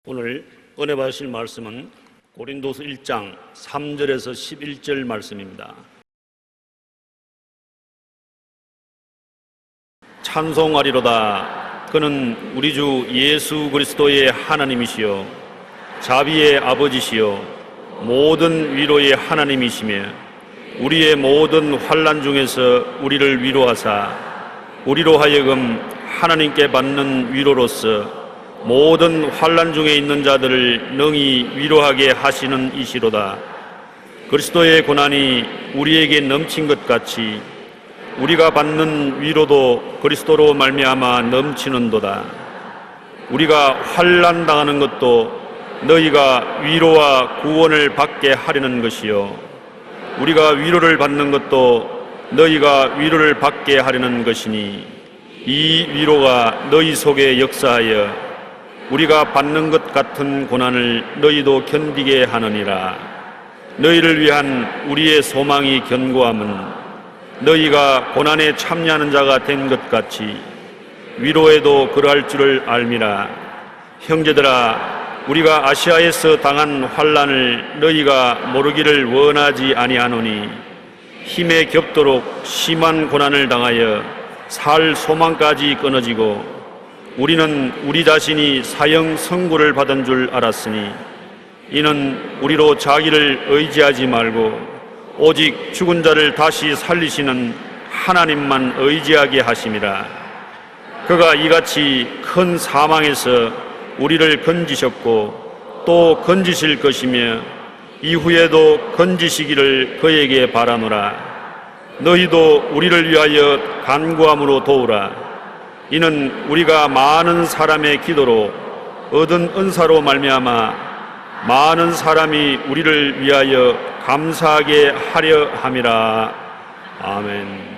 오늘 은혜 받으실 말씀은 고린도서 1장 3절에서 11절 말씀입니다. 찬송하리로다. 그는 우리 주 예수 그리스도의 하나님이시요 자비의 아버지시요 모든 위로의 하나님이시며 우리의 모든 환난 중에서 우리를 위로하사 우리로 하여금 하나님께 받는 위로로서 모든 환난 중에 있는 자들을 능히 위로하게 하시는 이시로다. 그리스도의 고난이 우리에게 넘친 것 같이 우리가 받는 위로도 그리스도로 말미암아 넘치는도다. 우리가 환난 당하는 것도 너희가 위로와 구원을 받게 하려는 것이요 우리가 위로를 받는 것도 너희가 위로를 받게 하려는 것이니 이 위로가 너희 속에 역사하여 우리가 받는 것 같은 고난을 너희도 견디게 하느니라. 너희를 위한 우리의 소망이 견고함은 너희가 고난에 참여하는 자가 된 것 같이 위로에도 그러할 줄을 알미라. 형제들아, 우리가 아시아에서 당한 환난을 너희가 모르기를 원하지 아니하노니 힘에 겹도록 심한 고난을 당하여 살 소망까지 끊어지고 우리는 우리 자신이 사형 선고를 받은 줄 알았으니 이는 우리로 자기를 의지하지 말고 오직 죽은 자를 다시 살리시는 하나님만 의지하게 하심이라. 그가 이같이 큰 사망에서 우리를 건지셨고 또 건지실 것이며 이후에도 건지시기를 그에게 바라노라. 너희도 우리를 위하여 간구함으로 도우라. 이는 우리가 많은 사람의 기도로 얻은 은사로 말미암아 많은 사람이 우리를 위하여 감사하게 하려 함이라. 아멘.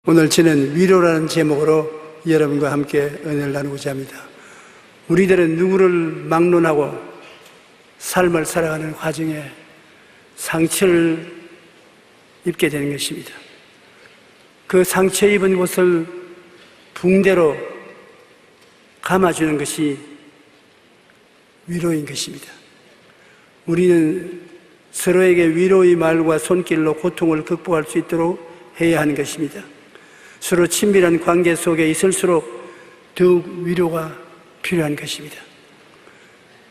오늘 저는 위로라는 제목으로 여러분과 함께 은혜를 나누고자 합니다. 우리들은 누구를 막론하고 삶을 살아가는 과정에 상처를 입게 되는 것입니다. 그 상처 입은 곳을 붕대로 감아주는 것이 위로인 것입니다. 우리는 서로에게 위로의 말과 손길로 고통을 극복할 수 있도록 해야 하는 것입니다. 서로 친밀한 관계 속에 있을수록 더욱 위로가 필요한 것입니다.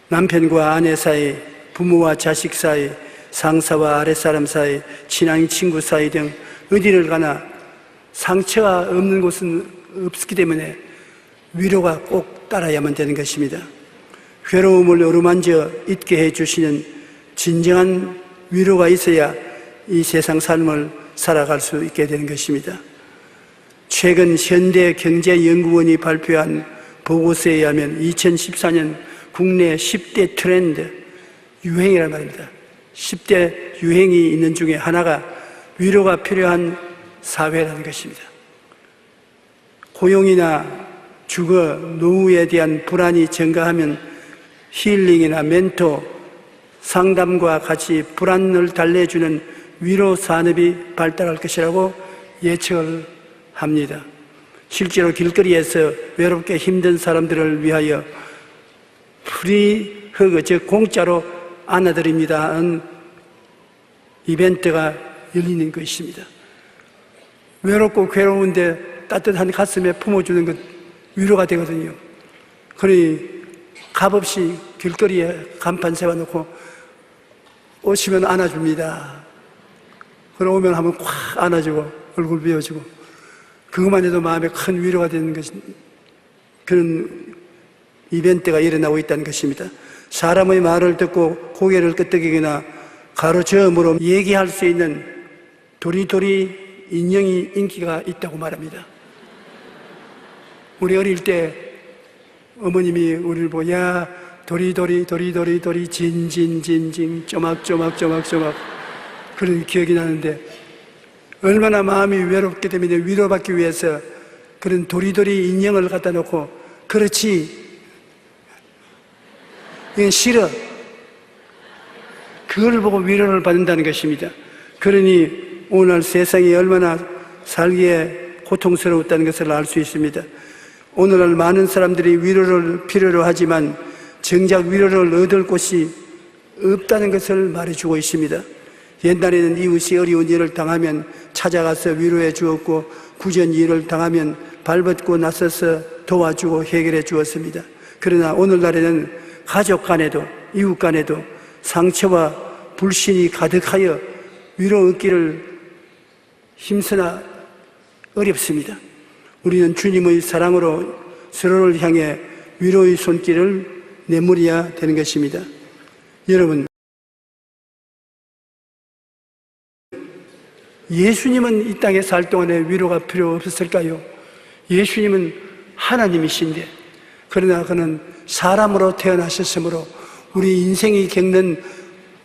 남편과 아내 사이, 부모와 자식 사이, 상사와 아랫사람 사이, 친한 친구 사이 등 어디를 가나 상처가 없는 곳은 없기 때문에 위로가 꼭 따라야만 되는 것입니다. 괴로움을 어루만져 잊게 해주시는 진정한 위로가 있어야 이 세상 삶을 살아갈 수 있게 되는 것입니다. 최근 현대경제연구원이 발표한 보고서에 의하면 2014년 국내 10대 트렌드, 유행이란 말입니다. 10대 유행이 있는 중에 하나가 위로가 필요한 사회라는 것입니다. 고용이나 주거, 노후에 대한 불안이 증가하면 힐링이나 멘토, 상담과 같이 불안을 달래주는 위로 산업이 발달할 것이라고 예측을 합니다. 실제로 길거리에서 외롭게 힘든 사람들을 위하여 프리 허그, 즉 공짜로 안아드립니다 하는 이벤트가 열리는 것입니다. 외롭고 괴로운데 따뜻한 가슴에 품어주는 것 위로가 되거든요. 그러니 값없이 길거리에 간판 세워놓고 오시면 안아줍니다. 그러면 하면 꽉 안아주고 얼굴 비워주고 그것만 해도 마음에 큰 위로가 되는 것이 그런 이벤트가 일어나고 있다는 것입니다. 사람의 말을 듣고 고개를 끄덕이거나 가로저음으로 얘기할 수 있는 도리도리 인형이 인기가 있다고 말합니다. 우리 어릴 때 어머님이 우리를 보고 야 도리도리 진진진진 쪼막쪼막 그런 기억이 나는데 얼마나 마음이 외롭게 되면 위로받기 위해서 그런 도리도리 인형을 갖다 놓고 그렇지 이건 싫어. 그걸 보고 위로를 받는다는 것입니다. 그러니 오늘 세상이 얼마나 살기에 고통스러웠다는 것을 알 수 있습니다. 오늘날 많은 사람들이 위로를 필요로 하지만 정작 위로를 얻을 곳이 없다는 것을 말해주고 있습니다. 옛날에는 이웃이 어려운 일을 당하면 찾아가서 위로해 주었고, 구전 일을 당하면 발벗고 나서서 도와주고 해결해 주었습니다. 그러나 오늘날에는 가족 간에도 이웃 간에도 상처와 불신이 가득하여 위로 얻기를 힘쓰나 어렵습니다. 우리는 주님의 사랑으로 서로를 향해 위로의 손길을 내밀어야 되는 것입니다. 여러분, 예수님은 이 땅에 살 동안에 위로가 필요 없었을까요? 예수님은 하나님이신데, 그러나 그는 사람으로 태어나셨으므로 우리 인생이 겪는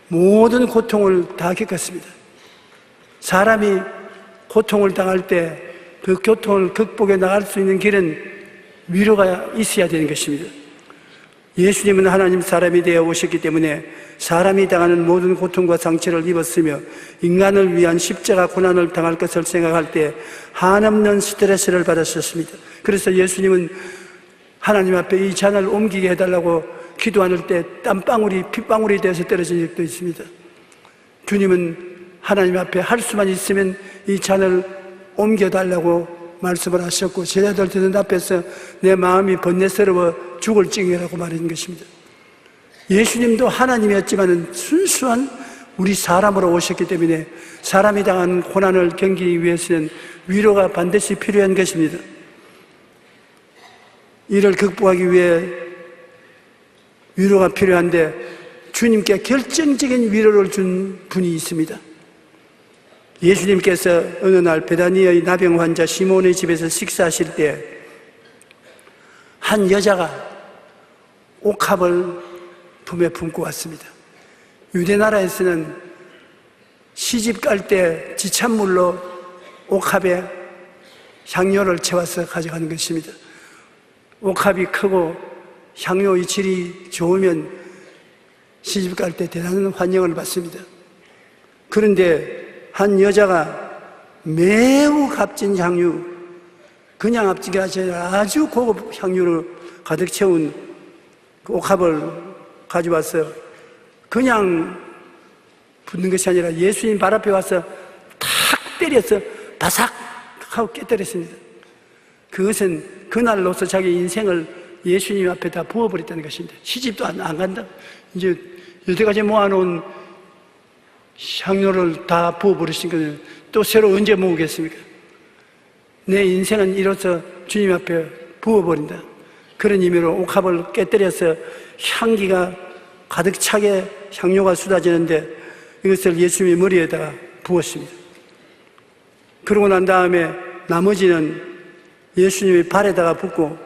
모든 고통을 다 겪었습니다. 사람이 고통을 당할 때 그 고통을 극복해 나갈 수 있는 길은 위로가 있어야 되는 것입니다. 예수님은 하나님 사람이 되어 오셨기 때문에 사람이 당하는 모든 고통과 상처를 입었으며 인간을 위한 십자가 고난을 당할 것을 생각할 때 한없는 스트레스를 받았었습니다. 그래서 예수님은 하나님 앞에 이 잔을 옮기게 해달라고 기도할 때 땀방울이 핏방울이 되어서 떨어진 적도 있습니다. 주님은 하나님 앞에 할 수만 있으면 이 잔을 옮겨달라고 말씀을 하셨고, 제자들들 앞에서 내 마음이 번뇌스러워 죽을 징이라고 말하는 것입니다. 예수님도 하나님이었지만 순수한 우리 사람으로 오셨기 때문에 사람이 당한 고난을 견디기 위해서는 위로가 반드시 필요한 것입니다. 이를 극복하기 위해 위로가 필요한데 주님께 결정적인 위로를 준 분이 있습니다. 예수님께서 어느 날 베다니아의 나병 환자 시몬의 집에서 식사하실 때 한 여자가 옥합을 품에 품고 왔습니다. 유대 나라에서는 시집 갈 때 지찬물로 옥합에 향료를 채워서 가져가는 것입니다. 옥합이 크고 향료의 질이 좋으면 시집 갈 때 대단한 환영을 받습니다. 그런데 한 여자가 매우 값진 향유, 그냥 값진게 아니라 아주 고급 향유를 가득 채운 그 옥합을 가져와서 그냥 붓는 것이 아니라 예수님 발 앞에 와서 탁 때려서 바삭 하고 깨뜨렸습니다. 그것은 그날로서 자기 인생을 예수님 앞에 다 부어버렸다는 것입니다. 시집도 안 간다. 이제 여태까지 모아놓은 향료를 다 부어버리신 거는 또 새로 언제 모으겠습니까? 내 인생은 이로써 주님 앞에 부어버린다. 그런 의미로 옥합을 깨뜨려서 향기가 가득 차게 향료가 쏟아지는데 이것을 예수님의 머리에다가 부었습니다. 그러고 난 다음에 나머지는 예수님의 발에다가 붓고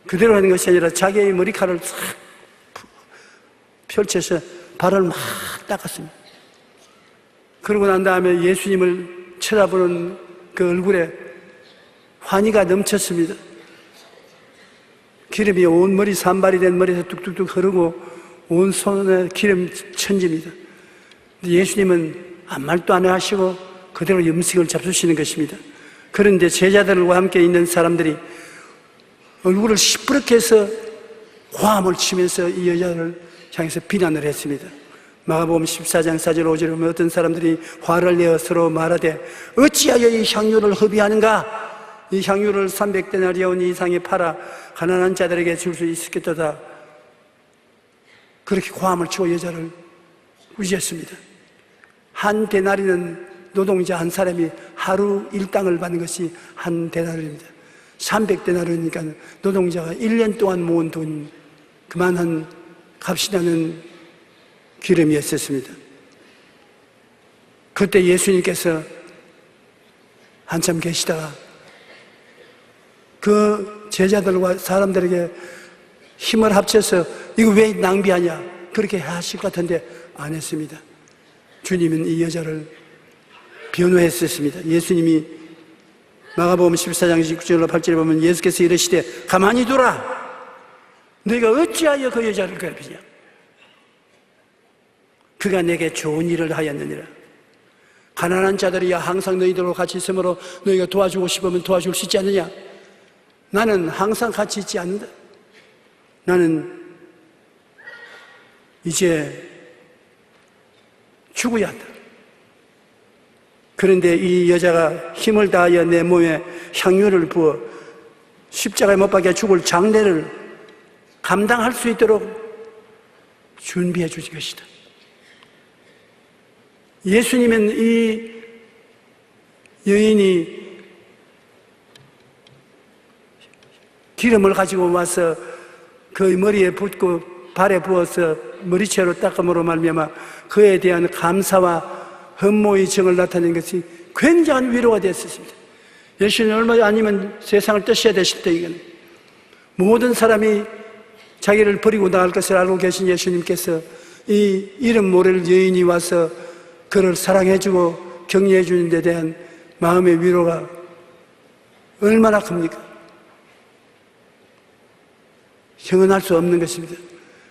그대로 하는 것이 아니라 자기의 머리카락을 싹 펼쳐서 발을 막 닦았습니다. 그러고 난 다음에 예수님을 쳐다보는 그 얼굴에 환희가 넘쳤습니다. 기름이 온 머리, 산발이 된 머리에서 뚝뚝뚝 흐르고 온 손에 기름 천집니다. 예수님은 아무 말도 안 하시고 그대로 음식을 잡수시는 것입니다. 그런데 제자들과 함께 있는 사람들이 얼굴을 시퍼렇게 해서 고함을 치면서 이 여자를 향해서 비난을 했습니다. 마가복음 14장 4절 5절에 보면 어떤 사람들이 화를 내어 서로 말하되 어찌하여 이 향유를 허비하는가? 이 향유를 300데나리온 이상에 팔아 가난한 자들에게 줄 수 있겠도다. 그렇게 고함을 치고 여자를 꾸짖었습니다. 한 데나리는 노동자 한 사람이 하루 일당을 받는 것이 한 데나리입니다. 300데나리니까 노동자가 1년 동안 모은 돈 그만한 값이 나는 기름이었습니다. 그때 예수님께서 한참 계시다가 그 제자들과 사람들에게 힘을 합쳐서 이거 왜 낭비하냐 그렇게 하실 것 같은데 안 했습니다. 주님은 이 여자를 변호했었습니다. 예수님이 마가복음 14장 19절로 8절에 보면 예수께서 이르시되 가만히 두라. 너희가 어찌하여 그 여자를 괴롭히냐. 그가 내게 좋은 일을 하였느니라. 가난한 자들이야 항상 너희들과 같이 있으므로 너희가 도와주고 싶으면 도와줄 수 있지 않느냐? 나는 항상 같이 있지 않는다. 나는 이제 죽어야 한다. 그런데 이 여자가 힘을 다하여 내 몸에 향유를 부어 십자가에 못 박혀 죽을 장례를 감당할 수 있도록 준비해 주신 것이다. 예수님은 이 여인이 기름을 가지고 와서 그의 머리에 붓고 발에 부어서 머리채로 닦음으로 말미암아 그에 대한 감사와 헌모의 정을 나타낸 것이 굉장한 위로가 되었습니다. 예수님 얼마 아니면 세상을 떠셔야 되실 때 이거는 모든 사람이 자기를 버리고 나갈 것을 알고 계신 예수님께서 이 이름 모를 여인이 와서 그를 사랑해주고 격려해주는 데 대한 마음의 위로가 얼마나 큽니까? 형언할 수 없는 것입니다.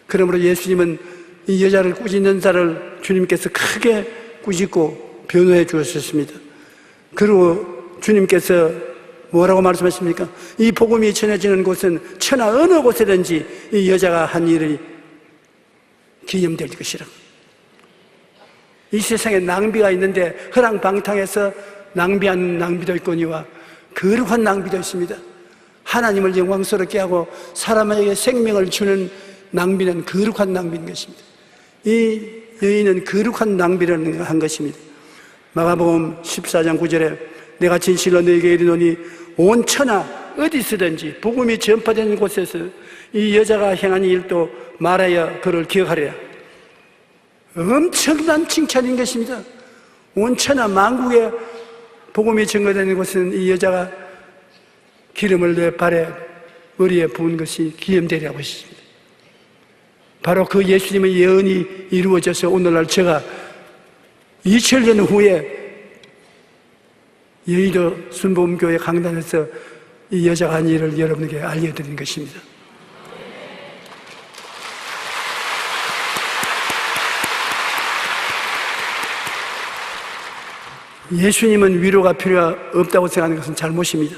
그러므로 예수님은 이 여자를 꾸짖는 자를 주님께서 크게 꾸짖고 변호해 주셨습니다. 그리고 주님께서 뭐라고 말씀하십니까? 이 복음이 전해지는 곳은 천하 어느 곳에든지 이 여자가 한 일이 기념될 것이라고. 이 세상에 낭비가 있는데 허랑방탕해서 낭비하는 낭비도 있거니와 거룩한 낭비도 있습니다. 하나님을 영광스럽게 하고 사람에게 생명을 주는 낭비는 거룩한 낭비인 것입니다. 이 여인은 거룩한 낭비를 한 것입니다. 마가복음 14장 9절에 내가 진실로 너희에게 이르노니 온 천하 어디서든지 복음이 전파되는 곳에서 이 여자가 행한 일도 말하여 그를 기억하리라. 엄청난 칭찬인 것입니다. 온 천하 만국에 복음이 전거되는 곳은 이 여자가 기름을 내 발에 머리에 부은 것이 기념되리라고 했습니다. 바로 그 예수님의 예언이 이루어져서 오늘날 제가 2000년 후에 여의도 순복음교회 강단에서 이 여자가 한 일을 여러분에게 알려드린 것입니다. 예수님은 위로가 필요 없다고 생각하는 것은 잘못입니다.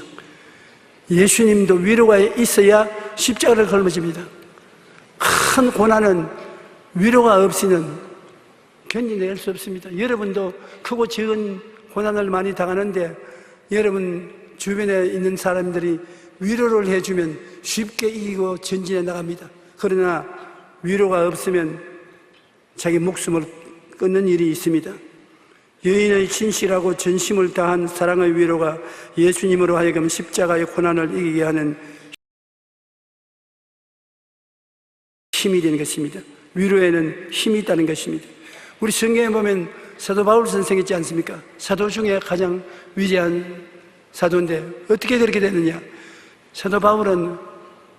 예수님도 위로가 있어야 십자가를 걸머집니다. 큰 고난은 위로가 없이는 견디낼 수 없습니다. 여러분도 크고 적은 고난을 많이 당하는데 여러분 주변에 있는 사람들이 위로를 해주면 쉽게 이기고 전진해 나갑니다. 그러나 위로가 없으면 자기 목숨을 끊는 일이 있습니다. 여인의 진실하고 전심을 다한 사랑의 위로가 예수님으로 하여금 십자가의 고난을 이기게 하는 힘이 되는 것입니다. 위로에는 힘이 있다는 것입니다. 우리 성경에 보면 사도 바울 선생 있지 않습니까? 사도 중에 가장 위대한 사도인데 어떻게 그렇게 됐느냐? 사도 바울은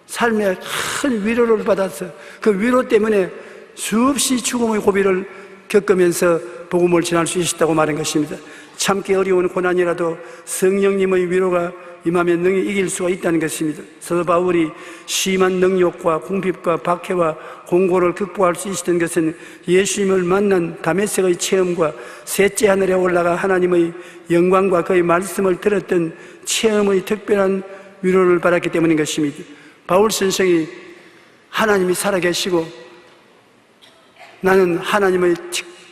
삶에 큰 위로를 받아서 그 위로 때문에 수없이 죽음의 고비를 겪으면서 복음을 전할 수 있었다고 말한 것입니다. 참기 어려운 고난이라도 성령님의 위로가 임하면 능히 이길 수가 있다는 것입니다. 사도 바울이 심한 능욕과 궁핍과 박해와 공고를 극복할 수 있었던 것은 예수님을 만난 다메섹의 체험과 셋째 하늘에 올라가 하나님의 영광과 그의 말씀을 들었던 체험의 특별한 위로를 받았기 때문인 것입니다. 바울 선생이 하나님이 살아계시고 나는 하나님의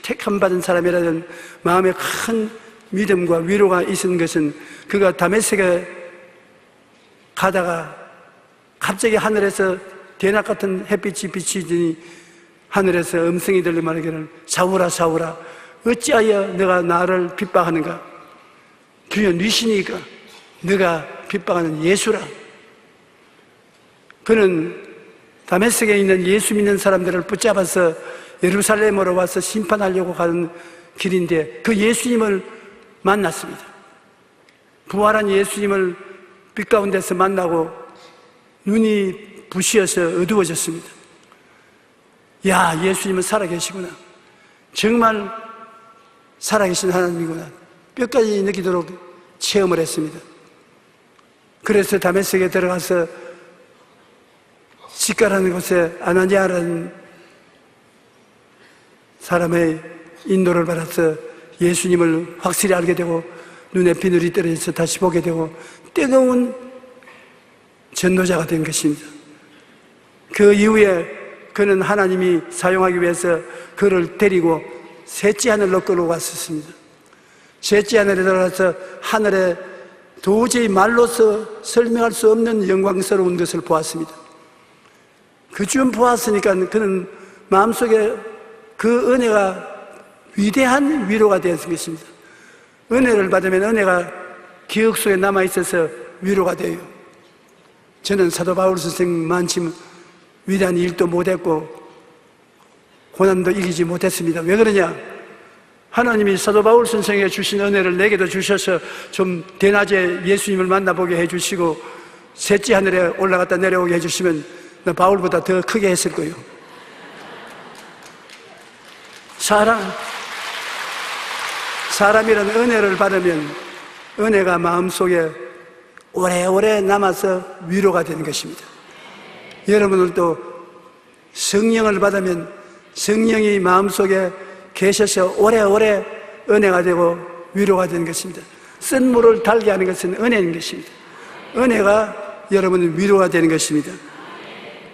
택함 받은 사람이라는 마음에 큰 믿음과 위로가 있은 것은 그가 다메섹에 가다가 갑자기 하늘에서 대낮 같은 햇빛이 비치더니 하늘에서 음성이 들려 말하기를 사울아 사울아 어찌하여 너가 나를 핍박하는가? 주여 니시니까 너가 핍박하는 예수라. 그는 다메섹에 있는 예수 믿는 사람들을 붙잡아서 예루살렘으로 와서 심판하려고 가는 길인데 그 예수님을 만났습니다. 부활한 예수님을 빛 가운데서 만나고 눈이 부시어서 어두워졌습니다. 야, 예수님은 살아계시구나. 정말 살아계신 하나님이구나. 뼈까지 느끼도록 체험을 했습니다. 그래서 다메섹에 들어가서 시가라는 곳에 아나니아라는 사람의 인도를 받아서 예수님을 확실히 알게 되고 눈에 비늘이 떨어져서 다시 보게 되고 뜨거운 전도자가 된 것입니다. 그 이후에 그는 하나님이 사용하기 위해서 그를 데리고 셋째 하늘로 끌어갔었습니다. 셋째 하늘에 들어가서 하늘에 도저히 말로서 설명할 수 없는 영광스러운 것을 보았습니다. 그쯤 보았으니까 그는 마음속에 그 은혜가 위대한 위로가 되었을 것입니다. 은혜를 받으면 은혜가 기억 속에 남아있어서 위로가 돼요. 저는 사도 바울 선생만큼 위대한 일도 못했고 고난도 이기지 못했습니다. 왜 그러냐? 하나님이 사도 바울 선생에게 주신 은혜를 내게도 주셔서 좀 대낮에 예수님을 만나보게 해주시고 셋째 하늘에 올라갔다 내려오게 해주시면 나 바울보다 더 크게 했을 거예요. 사람이란 은혜를 받으면 은혜가 마음속에 오래오래 남아서 위로가 되는 것입니다. 여러분들도 성령을 받으면 성령이 마음속에 계셔서 오래오래 은혜가 되고 위로가 되는 것입니다. 쓴 물을 달게 하는 것은 은혜인 것입니다. 은혜가 여러분의 위로가 되는 것입니다.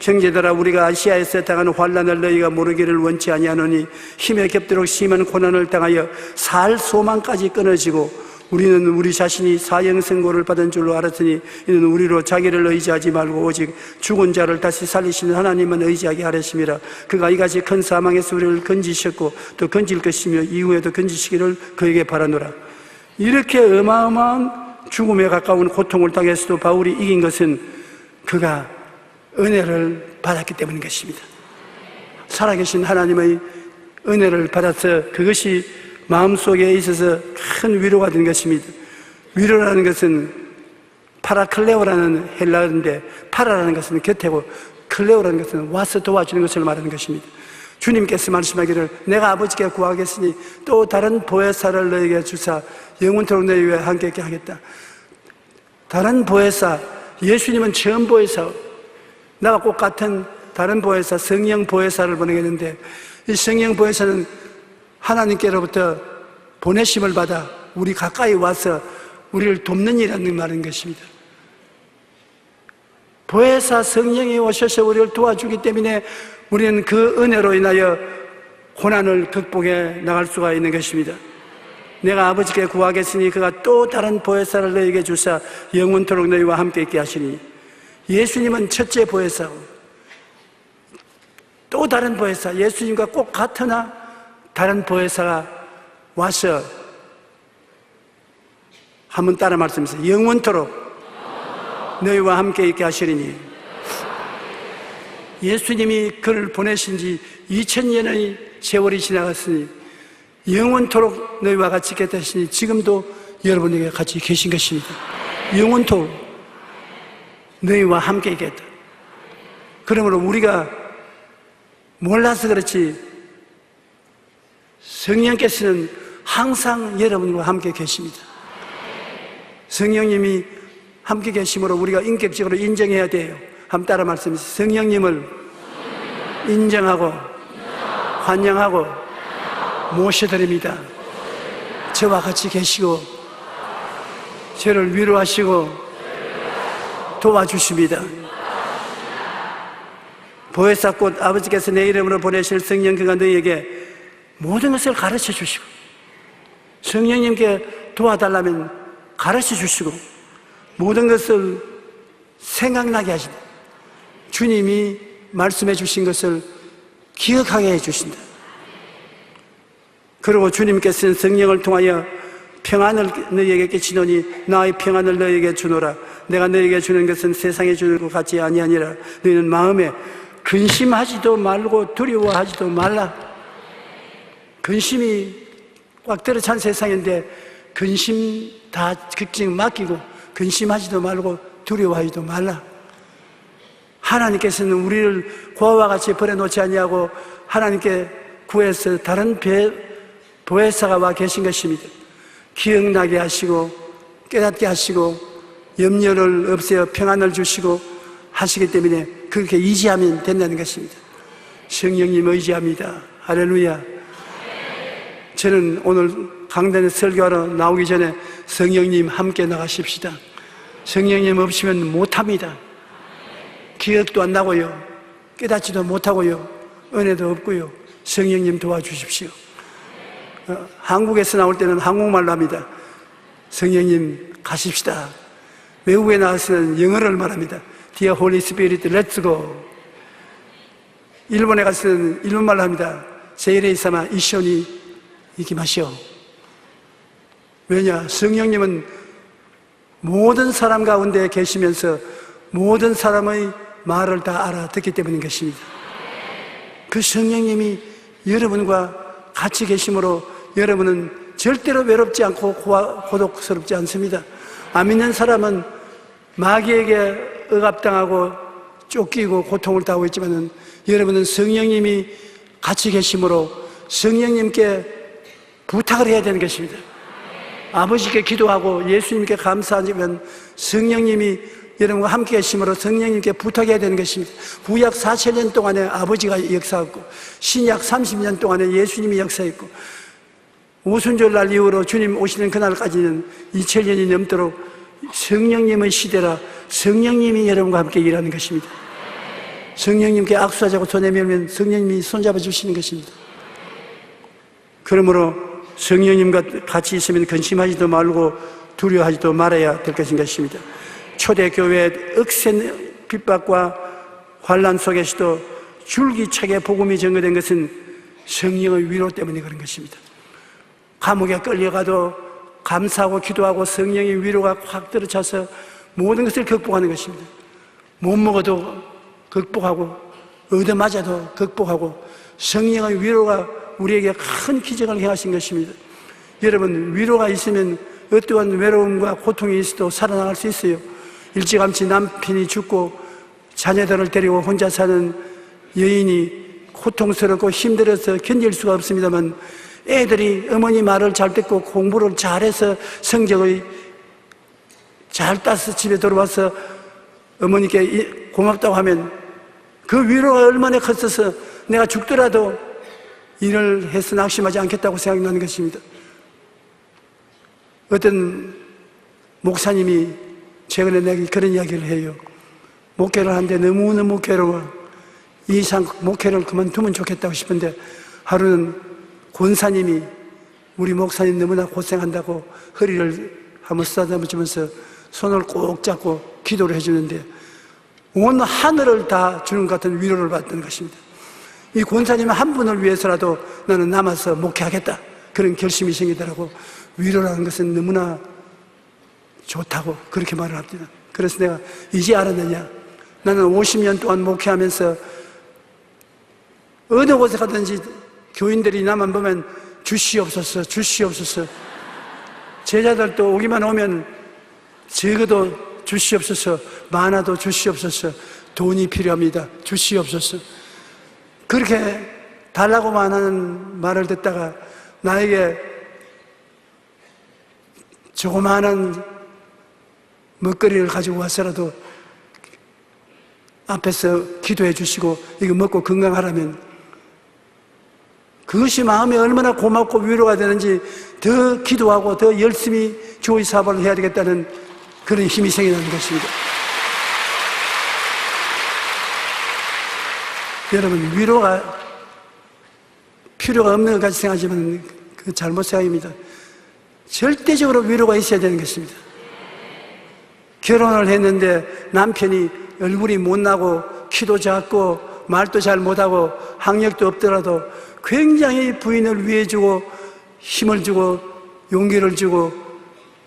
형제들아, 우리가 아시아에서 당하는 환난을 너희가 모르기를 원치 아니하노니 힘에 겹도록 심한 고난을 당하여 살 소망까지 끊어지고 우리는 우리 자신이 사형선고를 받은 줄로 알았으니 이는 우리로 자기를 의지하지 말고 오직 죽은 자를 다시 살리시는 하나님만 의지하게 하랬습니다. 그가 이같이 큰 사망에서 우리를 건지셨고 또 건질 것이며 이후에도 건지시기를 그에게 바라노라. 이렇게 어마어마한 죽음에 가까운 고통을 당해서도 바울이 이긴 것은 그가 은혜를 받았기 때문인 것입니다. 살아계신 하나님의 은혜를 받아서 그것이 마음속에 있어서 큰 위로가 된 것입니다. 위로라는 것은 파라클레오라는 헬라어인데 파라라는 것은 곁에고 클레오라는 것은 와서 도와주는 것을 말하는 것입니다. 주님께서 말씀하기를 내가 아버지께 구하겠으니 또 다른 보혜사를 너에게 주사 영원토록 너희 위해 함께 있게 하겠다. 다른 보혜사, 예수님은 처음 보혜사, 나와 꼭 같은 다른 보혜사, 성령 보혜사를 보내겠는데 이 성령 보혜사는 하나님께로부터 보내심을 받아 우리 가까이 와서 우리를 돕는 일이라는 말인 것입니다. 보혜사 성령이 오셔서 우리를 도와주기 때문에 우리는 그 은혜로 인하여 고난을 극복해 나갈 수가 있는 것입니다. 내가 아버지께 구하겠으니 그가 또 다른 보혜사를 너에게 주사 영원토록 너희와 함께 있게 하시니 예수님은 첫째 보혜사고 또 다른 보혜사, 예수님과 꼭 같으나 다른 보혜사가 와서 한번 따라 말씀하세요. 영원토록 너희와 함께 있게 하시리니 예수님이 그를 보내신 지 2000년의 세월이 지나갔으니 영원토록 너희와 같이 있게 하시니 지금도 여러분에게 같이 계신 것입니다. 영원토록 너희와 함께 있겠다. 그러므로 우리가 몰라서 그렇지 성령께서는 항상 여러분과 함께 계십니다. 성령님이 함께 계심으로 우리가 인격적으로 인정해야 돼요. 한번 따라 말씀하세요. 성령님을 인정하고 환영하고 모셔드립니다. 저와 같이 계시고 저를 위로하시고 도와주십니다. 보혜사 곧 아버지께서 내 이름으로 보내실 성령 그가 너희에게 모든 것을 가르쳐 주시고 성령님께 도와달라면 가르쳐 주시고 모든 것을 생각나게 하신다. 주님이 말씀해 주신 것을 기억하게 해 주신다. 그리고 주님께서는 성령을 통하여 평안을 너희에게 끼치노니 나의 평안을 너희에게 주노라. 내가 너희에게 주는 것은 세상에 주는 것 같지 아니하니라. 너희는 마음에 근심하지도 말고 두려워하지도 말라. 근심이 꽉 들어찬 세상인데 근심 다 걱정 맡기고 근심하지도 말고 두려워하지도 말라. 하나님께서는 우리를 고아와 같이 버려놓지 아니하고 하나님께 구해서 다른 보혜사가 와 계신 것입니다. 기억나게 하시고 깨닫게 하시고 염려를 없애어 평안을 주시고 하시기 때문에 그렇게 의지하면 된다는 것입니다. 성령님 의지합니다. 할렐루야. 저는 오늘 강단에 설교하러 나오기 전에 성령님 함께 나가십시다. 성령님 없이면 못합니다. 기억도 안 나고요, 깨닫지도 못하고요, 은혜도 없고요. 성령님 도와주십시오. 한국에서 나올 때는 한국말로 합니다. 성령님 가십시다. 외국에 나가서는 영어를 말합니다. Dear Holy Spirit, let's go. 일본에 가서는 일본말로 합니다. 세이레이사마 이쇼니 이기마시오. 왜냐? 성령님은 모든 사람 가운데 계시면서 모든 사람의 말을 다 알아듣기 때문인 것입니다. 그 성령님이 여러분과 같이 계심으로 여러분은 절대로 외롭지 않고 고독스럽지 않습니다. 안 믿는 사람은 마귀에게 억압당하고 쫓기고 고통을 당하고 있지만 여러분은 성령님이 같이 계심으로 성령님께 부탁을 해야 되는 것입니다. 아버지께 기도하고 예수님께 감사하면 성령님이 여러분과 함께 계심으로 성령님께 부탁해야 되는 것입니다. 구약 4000년 동안에 아버지가 역사했고 신약 30년 동안에 예수님이 역사했고 오순절날 이후로 주님 오시는 그날까지는 2000년이 넘도록 성령님의 시대라 성령님이 여러분과 함께 일하는 것입니다. 성령님께 악수하자고 손에 밀면 성령님이 손잡아 주시는 것입니다. 그러므로 성령님과 같이 있으면 근심하지도 말고 두려워하지도 말아야 될 것입니다. 초대교회의 억센 핍박과 환난 속에서도 줄기차게 복음이 전거된 것은 성령의 위로 때문에 그런 것입니다. 감옥에 끌려가도 감사하고 기도하고 성령의 위로가 확 들어차서 모든 것을 극복하는 것입니다. 못 먹어도 극복하고 얻어맞아도 극복하고 성령의 위로가 우리에게 큰 기적을 행하신 것입니다. 여러분, 위로가 있으면 어떠한 외로움과 고통이 있어도 살아나갈 수 있어요. 일찌감치 남편이 죽고 자녀들을 데리고 혼자 사는 여인이 고통스럽고 힘들어서 견딜 수가 없습니다만 애들이 어머니 말을 잘 듣고 공부를 잘해서 성적을 잘 따서 집에 들어와서 어머니께 고맙다고 하면 그 위로가 얼마나 컸어서 내가 죽더라도 일을 해서 낙심하지 않겠다고 생각나는 것입니다. 어떤 목사님이 최근에 내게 그런 이야기를 해요. 목회를 하는데 너무너무 괴로워. 이 이상 목회를 그만두면 좋겠다고 싶은데 하루는 권사님이 우리 목사님 너무나 고생한다고 허리를 한번 쓰다듬어주면서 손을 꼭 잡고 기도를 해주는데 온 하늘을 다 주는 것 같은 위로를 받던 것입니다. 이 권사님 한 분을 위해서라도 나는 남아서 목회하겠다, 그런 결심이 생기더라고. 위로라는 것은 너무나 좋다고 그렇게 말을 합니다. 그래서 내가 이제 알았느냐, 나는 50년 동안 목회하면서 어느 곳에 가든지 교인들이 나만 보면 주시옵소서 주시옵소서, 제자들도 오기만 오면 적어도 주시옵소서, 많아도 주시옵소서, 돈이 필요합니다 주시옵소서, 그렇게 달라고만 하는 말을 듣다가 나에게 조그마한 먹거리를 가지고 와서라도 앞에서 기도해 주시고 이거 먹고 건강하라면 그것이 마음에 얼마나 고맙고 위로가 되는지 더 기도하고 더 열심히 교회 사업을 해야 되겠다는 그런 힘이 생기는 것입니다. 여러분, 위로가 필요가 없는 것 같이 생각하지만 그 잘못 생각입니다. 절대적으로 위로가 있어야 되는 것입니다. 결혼을 했는데 남편이 얼굴이 못나고 키도 작고 말도 잘 못하고 학력도 없더라도 굉장히 부인을 위해주고 힘을 주고 용기를 주고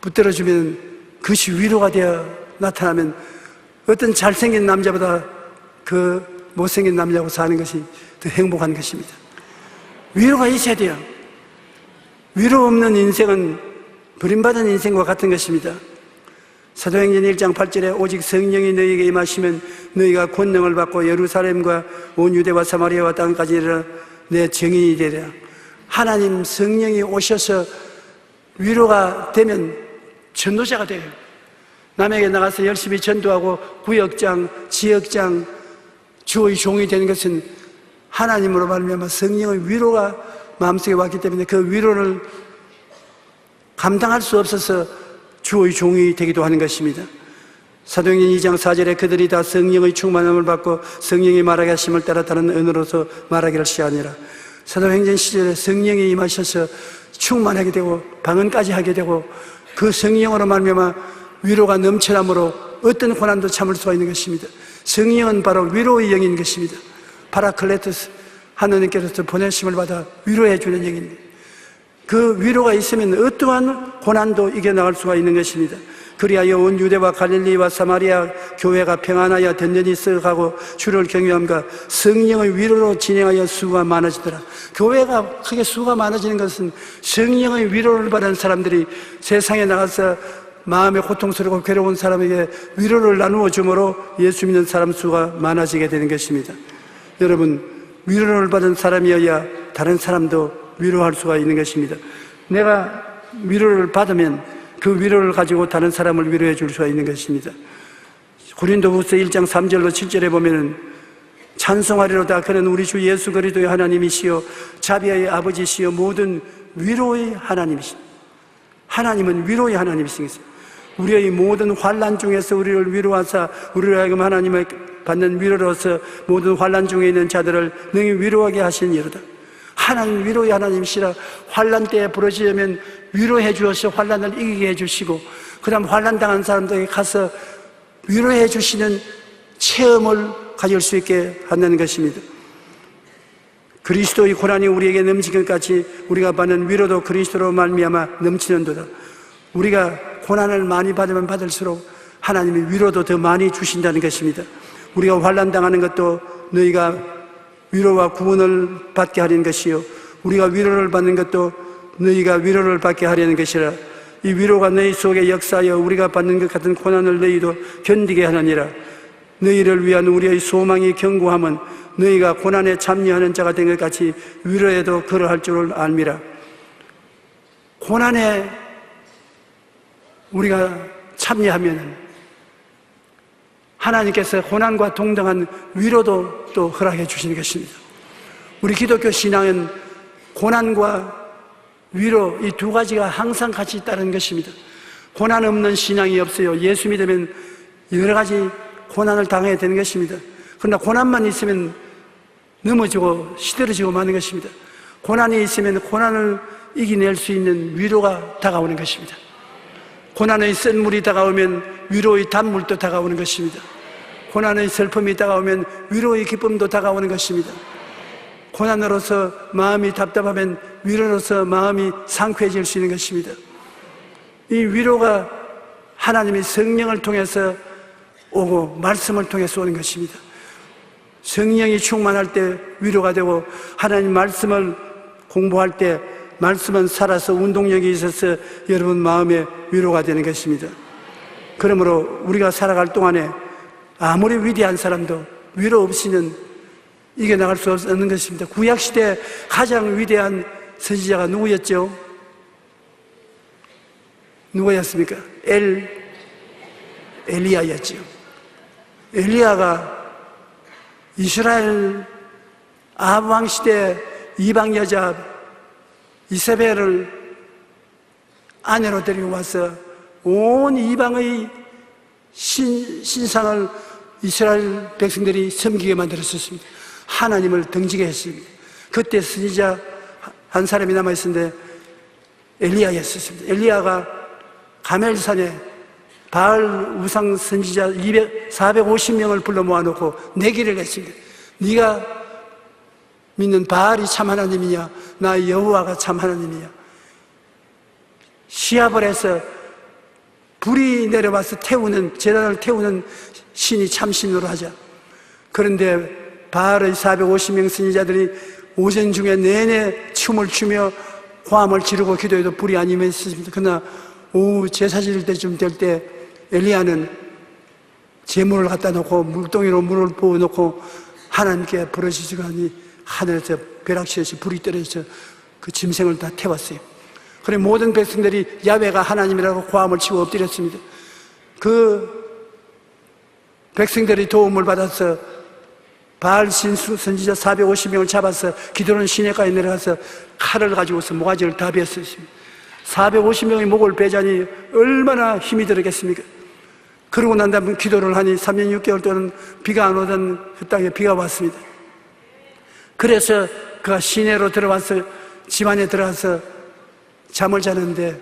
붙들어주면 그것이 위로가 되어 나타나면 어떤 잘생긴 남자보다 그 못생긴 남자하고 사는 것이 더 행복한 것입니다. 위로가 있어야 돼요. 위로 없는 인생은 버림받은 인생과 같은 것입니다. 사도행전 1장 8절에 오직 성령이 너희에게 임하시면 너희가 권능을 받고 예루살렘과 온 유대와 사마리아와 땅까지 이르러 내 증인이 되리라. 하나님 성령이 오셔서 위로가 되면 전도자가 돼요. 남에게 나가서 열심히 전도하고 구역장, 지역장, 주의 종이 되는 것은 하나님으로 말미암아 성령의 위로가 마음속에 왔기 때문에 그 위로를 감당할 수 없어서 주의 종이 되기도 하는 것입니다. 사도행전 2장 4절에 그들이 다 성령의 충만함을 받고 성령이 말하게 하심을 따라 다른 언어로서 말하기를 시작하니라. 사도행전 시절에 성령이 임하셔서 충만하게 되고 방언까지 하게 되고 그 성령으로 말미암아 위로가 넘쳐남으로 어떤 고난도 참을 수가 있는 것입니다. 성령은 바로 위로의 영인 것입니다. 파라클레토스, 하느님께서 보내심을 받아 위로해 주는 영입니다. 그 위로가 있으면 어떠한 고난도 이겨나갈 수가 있는 것입니다. 그리하여 온 유대와 갈릴리와 사마리아 교회가 평안하여 든든히 썩어가고 주를 경외함과 성령의 위로로 진행하여 수가 많아지더라. 교회가 크게 수가 많아지는 것은 성령의 위로를 받은 사람들이 세상에 나가서 마음에 고통스럽고 괴로운 사람에게 위로를 나누어 주므로 예수 믿는 사람 수가 많아지게 되는 것입니다. 여러분, 위로를 받은 사람이어야 다른 사람도 위로할 수가 있는 것입니다. 내가 위로를 받으면 그 위로를 가지고 다른 사람을 위로해 줄 수가 있는 것입니다. 고린도후서 1장 3절로 7절에 보면은 찬송하리로다 그는 우리 주 예수 그리스도의 하나님이시요 자비의 아버지시요 모든 위로의 하나님이시다. 하나님은 위로의 하나님이시겠어요. 우리의 모든 환난 중에서 우리를 위로하사 우리를 하여금 하나님의 받는 위로로서 모든 환난 중에 있는 자들을 능히 위로하게 하신 이로다. 하나님 위로의 하나님이시라. 환난 때에 부러지려면 위로해 주어서 환난을 이기게 해주시고 그 다음 환난 당한 사람들에게 가서 위로해 주시는 체험을 가질 수 있게 한다는 것입니다. 그리스도의 고난이 우리에게 넘치는 것 같이 우리가 받는 위로도 그리스도로 말미암아 넘치는도다. 우리가 고난을 많이 받으면 받을수록 하나님이 위로도 더 많이 주신다는 것입니다. 우리가 환난 당하는 것도 너희가 위로와 구원을 받게 하려는 것이요 우리가 위로를 받는 것도 너희가 위로를 받게 하려는 것이라. 이 위로가 너희 속에 역사하여 우리가 받는 것 같은 고난을 너희도 견디게 하느니라. 너희를 위한 우리의 소망이 견고함은 너희가 고난에 참여하는 자가 된 것 같이 위로에도 그러할 줄을 알미라. 고난에 우리가 참여하면 하나님께서 고난과 동등한 위로도 또 허락해 주시는 것입니다. 우리 기독교 신앙은 고난과 위로 이 두 가지가 항상 같이 따르는 것입니다. 고난 없는 신앙이 없어요. 예수 믿으면 여러 가지 고난을 당해야 되는 것입니다. 그러나 고난만 있으면 넘어지고 시들어지고 마는 것입니다. 고난이 있으면 고난을 이겨낼 수 있는 위로가 다가오는 것입니다. 고난의 쓴물이 다가오면 위로의 단물도 다가오는 것입니다. 고난의 슬픔이 다가오면 위로의 기쁨도 다가오는 것입니다. 고난으로서 마음이 답답하면 위로로서 마음이 상쾌해질 수 있는 것입니다. 이 위로가 하나님의 성령을 통해서 오고 말씀을 통해서 오는 것입니다. 성령이 충만할 때 위로가 되고 하나님 말씀을 공부할 때 말씀은 살아서 운동력이 있어서 여러분 마음에 위로가 되는 것입니다. 그러므로 우리가 살아갈 동안에 아무리 위대한 사람도 위로 없이는 이겨나갈 수 없는 것입니다. 구약시대 가장 위대한 선지자가 누구였죠? 누구였습니까? 엘리야였죠. 엘리야가 이스라엘 아합 왕 시대 이방 여자 이세벨을 아내로 데리고 와서 온 이방의 신상을 이스라엘 백성들이 섬기게 만들었습니다. 하나님을 등지게 했습니다. 그때 선지자 한 사람이 남아있었는데 엘리야였습니다. 엘리야가 가멜산에 바알 우상 선지자 450명을 불러 모아놓고 내기를 했습니다. 네가 믿는 바알이 참 하나님이냐 나 여호와가 참 하나님이냐. 시합을 해서 불이 내려와서 태우는 제단을 태우는 신이 참신으로 하자. 그런데 바알의 450명 선지자들이 오전 중에 내내 춤을 추며 화음을 지르고 기도해도 불이 안 임했습니다. 그러나 오후 제사 지을 때쯤 될 때 엘리야는 제물을 갖다 놓고 물동이로 물을 부어놓고 하나님께 부르짖으니 하니 하늘에서 벼락치듯이 불이 떨어져서 그 짐승을 다 태웠어요. 그래 모든 백성들이 야훼가 하나님이라고 고함을 치고 엎드렸습니다. 그 백성들이 도움을 받아서 바알 신수 선지자 450명을 잡아서 기도하는 시내가에 내려가서 칼을 가지고서 모가지를 다 베었습니다. 450명의 목을 베자니 얼마나 힘이 들었겠습니까? 그러고 난 다음에 기도를 하니 3년 6개월 동안 비가 안 오던 그 땅에 비가 왔습니다. 그래서 그가 시내로 들어와서 집 안에 들어가서 잠을 자는데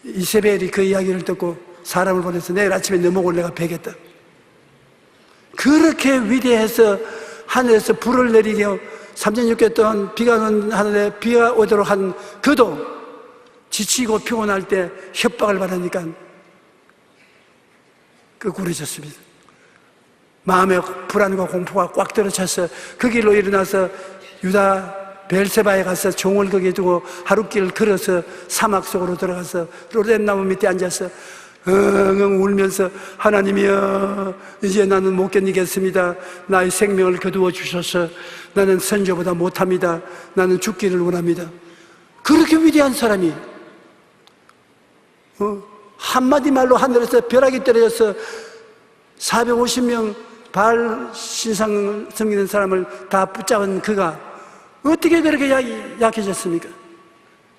이세벨이 그 이야기를 듣고 사람을 보내서 내일 아침에 너 목을 내가 베겠다. 그렇게 위대해서 하늘에서 불을 내리게 3년 6개월 동안 비가 오는 하늘에 비가 오도록 한 그도 지치고 피곤할 때 협박을 받으니까 끄꾸러졌습니다. 마음에 불안과 공포가 꽉 들어차서 그 길로 일어나서 유다 벨세바에 가서 종을 거기에 두고 하룻길을 걸어서 사막 속으로 들어가서 로뎀나무 밑에 앉아서 엉엉 울면서 하나님이여 이제 나는 못 견디겠습니다. 나의 생명을 거두어 주셔서 나는 선조보다 못합니다. 나는 죽기를 원합니다. 그렇게 위대한 사람이 한마디 말로 하늘에서 벼락이 떨어져서 450명 바알 신상을 섬기는 사람을 다 붙잡은 그가 어떻게 그렇게 약해졌습니까?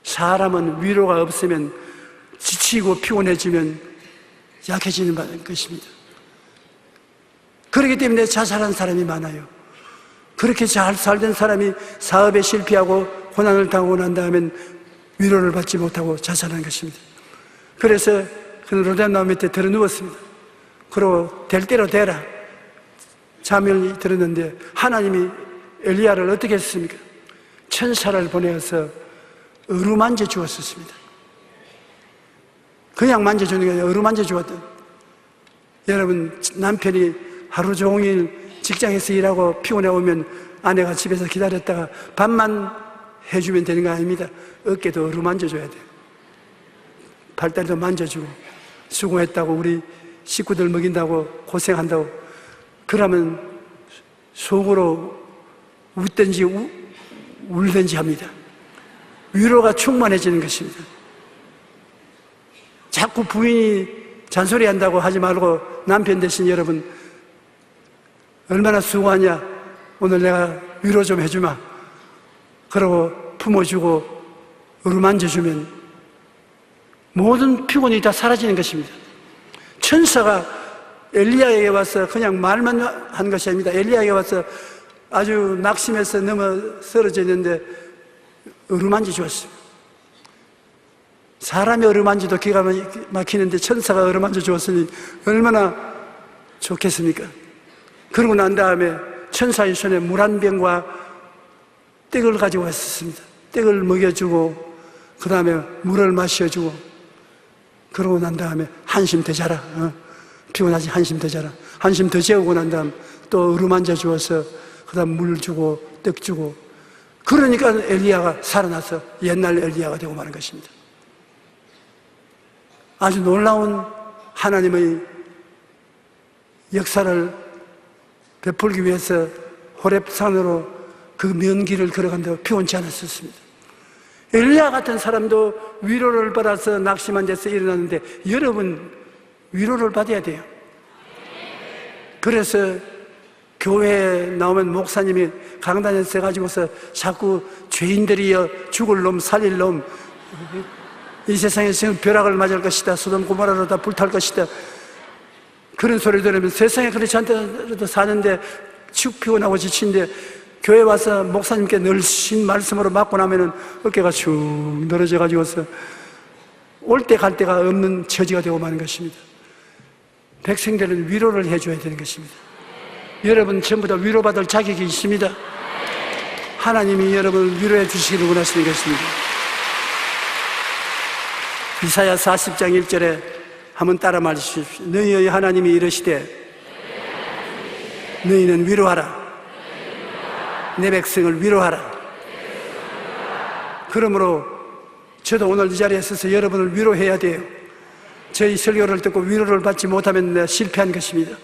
사람은 위로가 없으면 지치고 피곤해지면 약해지는 것입니다. 그렇기 때문에 자살한 사람이 많아요. 그렇게 잘 살던 사람이 사업에 실패하고 고난을 당하고 난 다음엔 위로를 받지 못하고 자살한 것입니다. 그래서 그는 로뎀나무 밑에 들어 누웠습니다. 그리고 될 대로 되라 잠을 들었는데 하나님이 엘리야를 어떻게 했습니까? 천사를 보내어서 어루만져 주었습니다. 그냥 만져주는 게 아니라 어루만져 주었던. 여러분, 남편이 하루 종일 직장에서 일하고 피곤해 오면 아내가 집에서 기다렸다가 밥만 해주면 되는 거 아닙니다. 어깨도 어루만져 줘야 돼요. 발다리도 만져주고 수고했다고 우리 식구들 먹인다고 고생한다고 그러면 속으로 웃든지 울든지 합니다. 위로가 충만해지는 것입니다. 자꾸 부인이 잔소리한다고 하지 말고 남편 대신 여러분 얼마나 수고하냐 오늘 내가 위로 좀 해주마 그러고 품어주고 어루만져주면 모든 피곤이 다 사라지는 것입니다. 천사가 엘리야에게 와서 그냥 말만 한 것이 아닙니다. 엘리야에게 와서 아주 낙심해서 넘어 쓰러져 있는데 어루만져 주었어요. 사람이 어루만져도 기가 막히는데 천사가 어루만져 주었으니 얼마나 좋겠습니까? 그러고 난 다음에 천사의 손에 물 한 병과 떡을 가지고 왔었습니다. 떡을 먹여주고 그 다음에 물을 마셔주고 그러고 난 다음에 한심 더 자라. 피곤하지 한심 더 자라. 한심 더 재우고 난 다음 또 어루만져 주어서 그 다음 물 주고 떡 주고 그러니까 엘리야가 살아나서 옛날 엘리야가 되고 마는 것입니다. 아주 놀라운 하나님의 역사를 베풀기 위해서 호렙산으로 그 먼 길을 걸어간다고 피곤치 않았었습니다. 엘리야 같은 사람도 위로를 받아서 낙심한 데서 일어났는데 여러분 위로를 받아야 돼요. 그래서 교회에 나오면 목사님이 강단에 서가지고서 자꾸 죄인들이여 죽을 놈 살릴 놈 이 세상에 지금 벼락을 맞을 것이다 소돔 고모라로 다 불탈 것이다 그런 소리 들으면 세상에 그렇지 않더라도 사는데 축 피곤하고 지친데 교회 와서 목사님께 늘씬 말씀으로 맞고 나면은 어깨가 축 늘어져 가지고서 올 때 갈 데가 없는 처지가 되고 마는 것입니다. 백성들은 위로를 해줘야 되는 것입니다. 여러분 전부 다 위로받을 자격이 있습니다. 하나님이 여러분을 위로해 주시기를 원하시는 것입니다. 이사야 40장 1절에 한번 따라 말해주십시오. 너희의 하나님이 이르시되 너희는 위로하라. 내 백성을 위로하라. 그러므로 저도 오늘 이 자리에 서서 여러분을 위로해야 돼요. 저희 설교를 듣고 위로를 받지 못하면 내가 실패한 것입니다.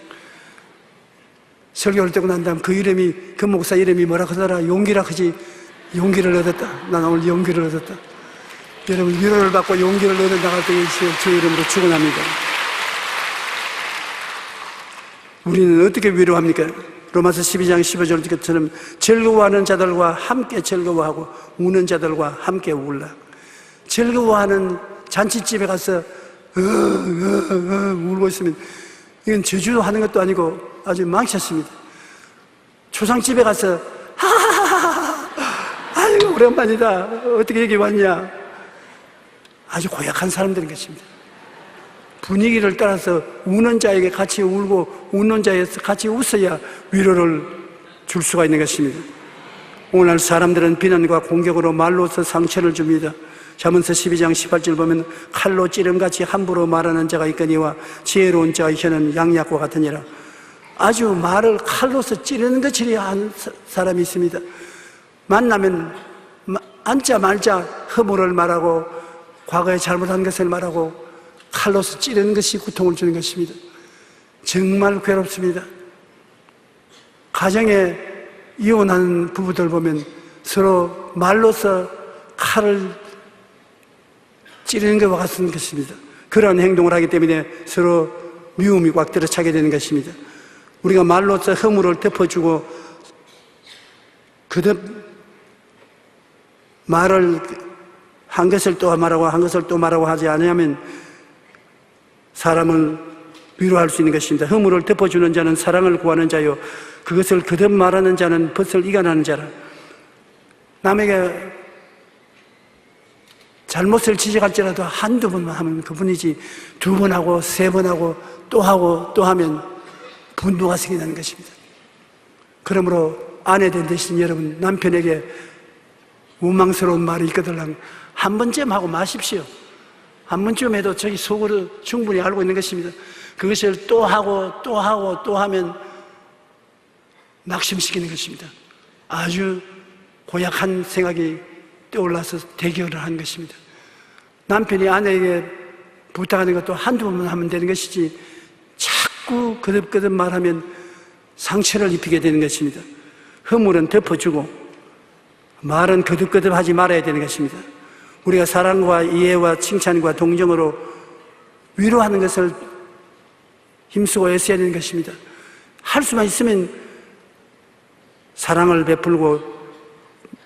설교를 듣고 난 다음 그 목사 이름이 뭐라 하더라? 용기라 하지. 용기를 얻었다. 난 오늘 용기를 얻었다. 여러분 위로를 받고 용기를 얻어 나갈 때에 주 이름으로 축원합니다. 우리는 어떻게 위로합니까? 로마서 12장 15절처럼 즐거워하는 자들과 함께 즐거워하고 우는 자들과 함께 울라. 즐거워하는 잔치집에 가서 울고 있으면 이건 저주하는 것도 아니고 아주 망쳤습니다. 초상집에 가서 하하하하 아이고 오랜만이다 어떻게 여기 왔냐 아주 고약한 사람들인 것입니다. 분위기를 따라서 우는 자에게 같이 울고 웃는 자에서 같이 웃어야 위로를 줄 수가 있는 것입니다. 오늘 사람들은 비난과 공격으로 말로서 상처를 줍니다. 잠언서 12장 18절 보면 칼로 찌름같이 함부로 말하는 자가 있거니와 지혜로운 자의 혀는 양약과 같으니라. 아주 말을 칼로서 찌르는 것처럼 하는 사람이 있습니다. 만나면 앉자 말자 허물을 말하고 과거에 잘못한 것을 말하고 칼로서 찌르는 것이 고통을 주는 것입니다. 정말 괴롭습니다. 가정에 이혼하는 부부들 보면 서로 말로서 칼을 찌르는 것과 같은 것입니다. 그러한 행동을 하기 때문에 서로 미움이 꽉 들어차게 되는 것입니다. 우리가 말로써 허물을 덮어주고 그듭 말을 한 것을 또 말하고 한 것을 또 말하고 하지 않으면 사람을 위로할 수 있는 것입니다. 허물을 덮어주는 자는 사랑을 구하는 자요 그것을 그듭 말하는 자는 벗을 이겨나는 자라. 남에게 잘못을 지적할지라도 한두 번만 하면 그분이지 두 번 하고 세 번 하고 또 하면 분노가 생기는 것입니다. 그러므로 아내된 대신 여러분 남편에게 원망스러운 말이 있거든 한 번쯤 하고 마십시오. 한 번쯤 해도 저기 속으로 충분히 알고 있는 것입니다. 그것을 또 하면 낙심시키는 것입니다. 아주 고약한 생각이 떠올라서 대결을 하는 것입니다. 남편이 아내에게 부탁하는 것도 한두 번만 하면 되는 것이지 자꾸 거듭거듭 말하면 상처를 입히게 되는 것입니다. 허물은 덮어주고 말은 거듭거듭 하지 말아야 되는 것입니다. 우리가 사랑과 이해와 칭찬과 동정으로 위로하는 것을 힘쓰고 애써야 되는 것입니다. 할 수만 있으면 사랑을 베풀고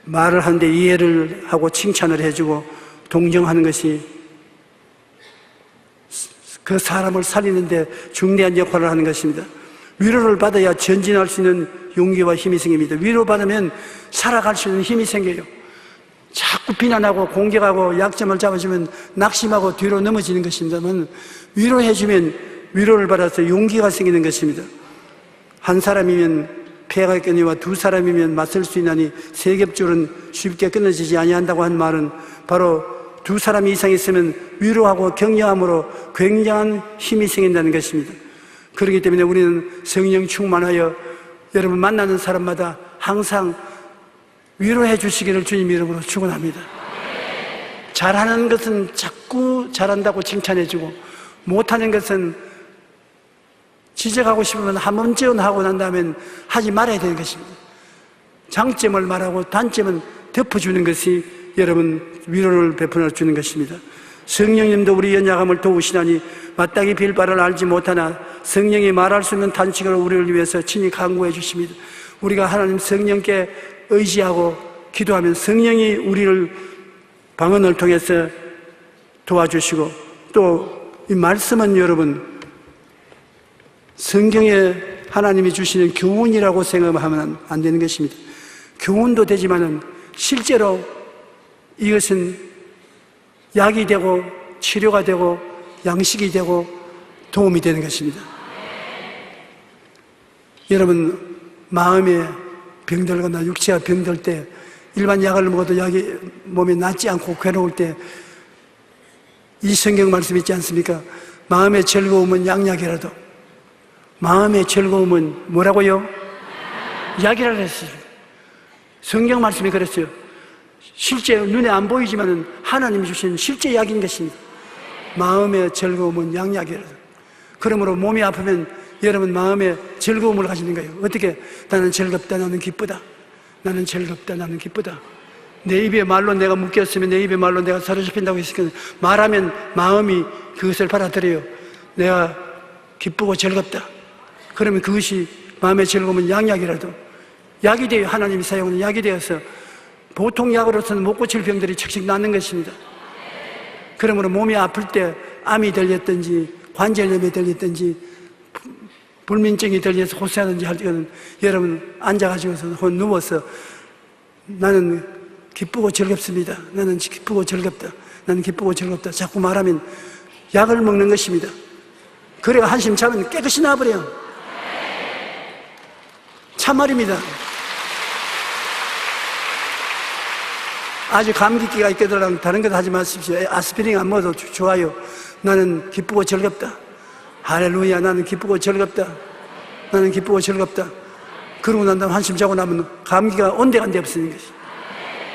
말을 하는데 이해를 하고 칭찬을 해주고 동정하는 것이 그 사람을 살리는데 중대한 역할을 하는 것입니다. 위로를 받아야 전진할 수 있는 용기와 힘이 생깁니다. 위로받으면 살아갈 수 있는 힘이 생겨요. 자꾸 비난하고 공격하고 약점을 잡아주면 낙심하고 뒤로 넘어지는 것입니다만 위로해주면 위로를 받아서 용기가 생기는 것입니다. 한 사람이면 폐가 있거니와 두 사람이면 맞설 수 있나니 세 겹줄은 쉽게 끊어지지 아니한다고 한 말은 바로 두 사람 이상 있으면 위로하고 격려함으로 굉장한 힘이 생긴다는 것입니다. 그렇기 때문에 우리는 성령 충만하여 여러분 만나는 사람마다 항상 위로해 주시기를 주님 이름으로 축원합니다. 잘하는 것은 자꾸 잘한다고 칭찬해주고 못하는 것은 지적하고 싶으면 한 번쯤 하고 난 다음엔 하지 말아야 되는 것입니다. 장점을 말하고 단점은 덮어주는 것이 여러분 위로를 베풀어 주는 것입니다. 성령님도 우리 연약함을 도우시나니 마땅히 빌 바를 알지 못하나 성령이 말할 수 있는 단식으로 우리를 위해서 친히 간구해 주십니다. 우리가 하나님 성령께 의지하고 기도하면 성령이 우리를 방언을 통해서 도와주시고 또 이 말씀은 여러분 성경에 하나님이 주시는 교훈이라고 생각하면 안 되는 것입니다. 교훈도 되지만은 실제로 이것은 약이 되고 치료가 되고 양식이 되고 도움이 되는 것입니다. 여러분 마음에 병들거나 육체가 병들 때 일반 약을 먹어도 약이 몸에 낫지 않고 괴로울 때 이 성경 말씀 있지 않습니까? 마음의 즐거움은 양약이라도 마음의 즐거움은 뭐라고요? 약이라고 했어요. 성경 말씀이 그랬어요. 실제 눈에 안 보이지만은 하나님이 주신 실제 약인 것입니다. 마음의 즐거움은 양약이라도. 그러므로 몸이 아프면 여러분 마음의 즐거움을 가지는 거예요. 어떻게? 나는 즐겁다, 나는 기쁘다. 나는 즐겁다, 나는 기쁘다. 내 입에 말로 내가 묶였으면 내 입에 말로 내가 사로잡힌다고 했으니까 말하면 마음이 그것을 받아들여요. 내가 기쁘고 즐겁다. 그러면 그것이 마음의 즐거움은 양약이라도 약이 돼요. 하나님이 사용하는 약이 되어서 보통 약으로서는 못 고칠 병들이 척척 낫는 것입니다. 그러므로 몸이 아플 때 암이 들렸든지 관절염이 들렸든지 불면증이 들려서 호소하든지 할 때는 여러분 앉아가지고서 혹은 누워서 나는 기쁘고 즐겁습니다. 나는 기쁘고 즐겁다. 나는 기쁘고 즐겁다. 자꾸 말하면 약을 먹는 것입니다. 그래가 한심 자면 깨끗이 나와버려요. 참말입니다. 아주 감기기가 있거든 다른 것 하지 마십시오. 아스피린 안 먹어도 좋아요. 나는 기쁘고 즐겁다. 할렐루야. 나는 기쁘고 즐겁다. 나는 기쁘고 즐겁다. 그러고 난 다음 한숨 자고 나면 감기가 온데간데 없으니까.